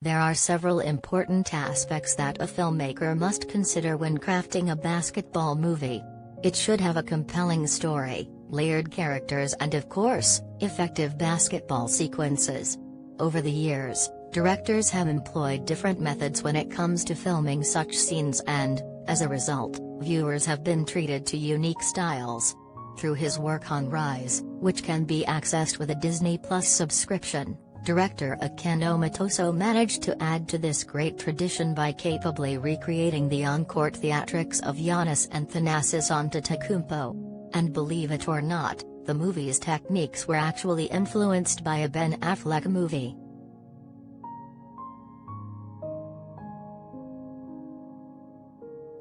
There are several important aspects that a filmmaker must consider when crafting a basketball movie. It should have a compelling story, layered characters and of course, effective basketball sequences. Over the years, directors have employed different methods when it comes to filming such scenes and, as a result, viewers have been treated to unique styles. Through his work on Rise, which can be accessed with a Disney Plus subscription, director Akin Omotoso managed to add to this great tradition by capably recreating the on-court theatrics of Giannis and Thanasis Antetokounmpo. And believe it or not, the movie's techniques were actually influenced by a Ben Affleck movie.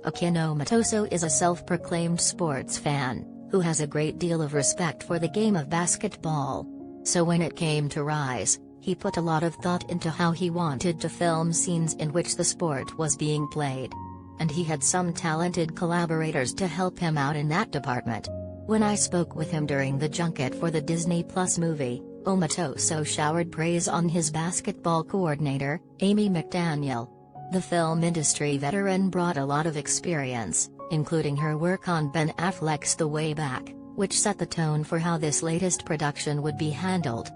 Akin Omotoso is a self-proclaimed sports fan, who has a great deal of respect for the game of basketball. So when it came to Rise, he put a lot of thought into how he wanted to film scenes in which the sport was being played. And he had some talented collaborators to help him out in that department. When I spoke with him during the junket for the Disney Plus movie, Omotoso showered praise on his basketball coordinator, Amy McDaniel. The film industry veteran brought a lot of experience, including her work on Ben Affleck's The Way Back, which set the tone for how this latest production would be handled.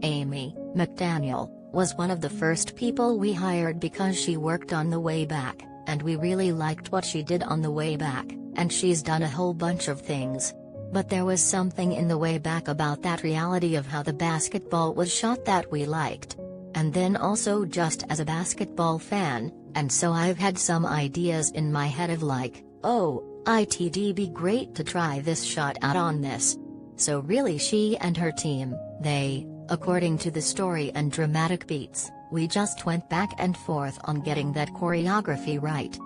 Amy McDaniel was one of the first people we hired because she worked on The Way Back, and we really liked what she did on The Way Back, and she's done a whole bunch of things. But there was something in The Way Back about that reality of how the basketball was shot that we liked. And then also just as a basketball fan, and so I've had some ideas in my head of like, oh, it'd be great to try this shot out on this. So really she and her team, according to the story and dramatic beats, we just went back and forth on getting that choreography right.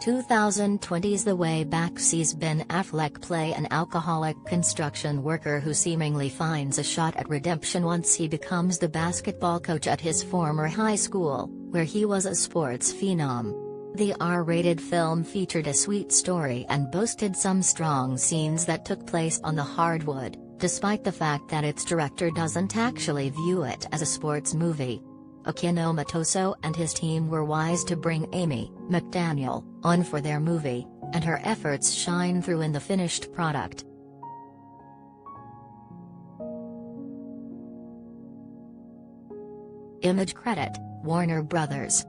"2020's The Way Back sees Ben Affleck play an alcoholic construction worker who seemingly finds a shot at redemption once he becomes the basketball coach at his former high school, where he was a sports phenom. The R-rated film featured a sweet story and boasted some strong scenes that took place on the hardwood, despite the fact that its director doesn't actually view it as a sports movie. Akin Omotoso and his team were wise to bring Amy McDaniel on for their movie, and her efforts shine through in the finished product. Image credit, Warner Brothers.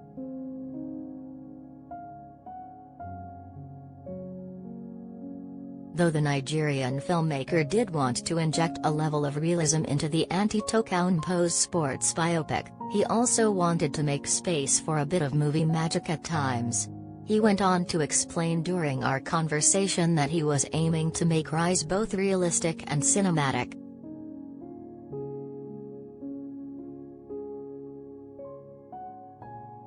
Though the Nigerian filmmaker did want to inject a level of realism into the Antetokounmpo's sports biopic, he also wanted to make space for a bit of movie magic at times. He went on to explain during our conversation that he was aiming to make Rise both realistic and cinematic.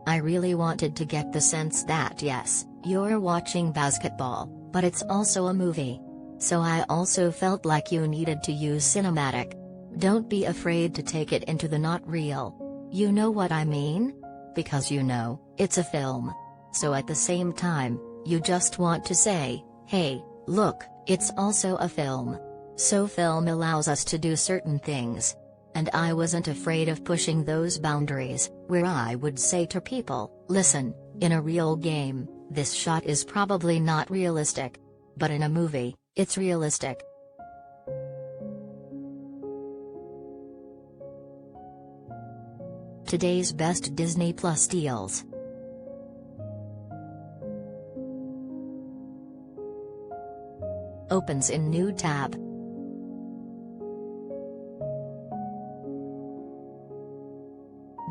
I really wanted to get the sense that yes, you're watching basketball, but it's also a movie. So I also felt like you needed to use cinematic. Don't be afraid to take it into the not real. You know what I mean? Because it's a film. So at the same time, you just want to say, hey, look, it's also a film. So film allows us to do certain things. And I wasn't afraid of pushing those boundaries, where I would say to people, listen, in a real game, this shot is probably not realistic. But in a movie, it's realistic. Today's best Disney Plus deals. Opens in new tab.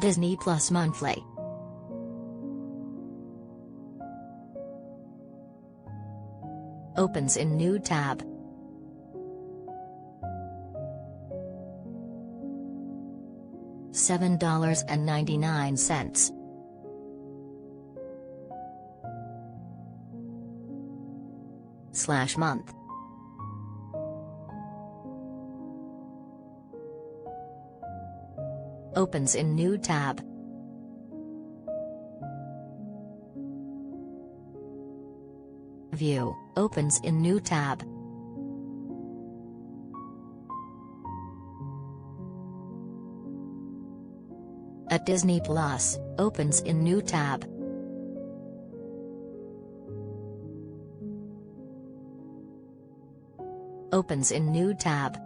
Disney Plus monthly. Opens in new tab. $7.99. /month. Opens in new tab. View opens in new tab. At Disney Plus, opens in new tab. Opens in new tab.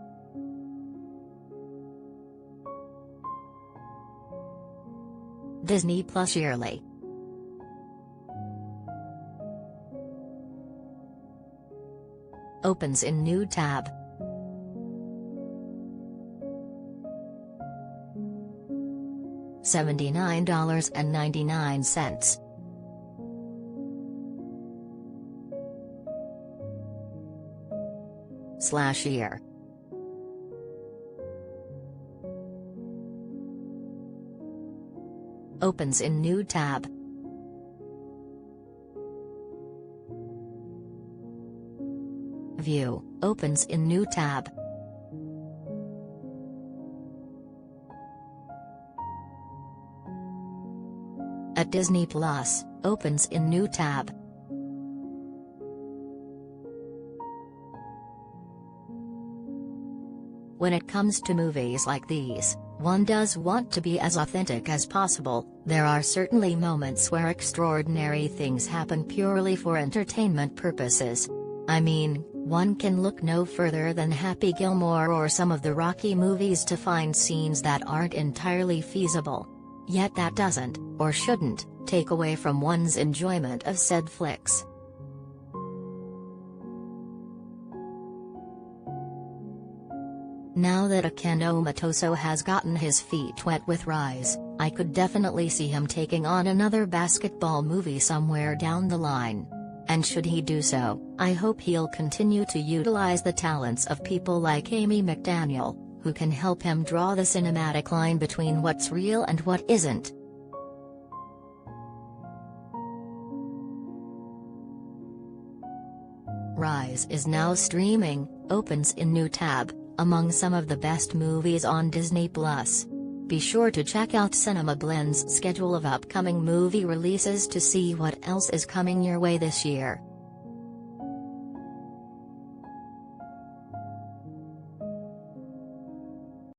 Disney Plus yearly. Opens in new tab. $79.99. /year. Opens in new tab. View opens in new tab. At Disney Plus, opens in new tab. When it comes to movies like these, one does want to be as authentic as possible. There are certainly moments where extraordinary things happen purely for entertainment purposes. I mean, one can look no further than Happy Gilmore or some of the Rocky movies to find scenes that aren't entirely feasible. Yet that doesn't, or shouldn't, take away from one's enjoyment of said flicks. Now that Akin Omotoso has gotten his feet wet with Rise, I could definitely see him taking on another basketball movie somewhere down the line. And should he do so, I hope he'll continue to utilize the talents of people like Amy McDaniel, who can help him draw the cinematic line between what's real and what isn't. Rise is now streaming, opens in new tab, among some of the best movies on Disney Plus. Be sure to check out Cinema Blend's schedule of upcoming movie releases to see what else is coming your way this year.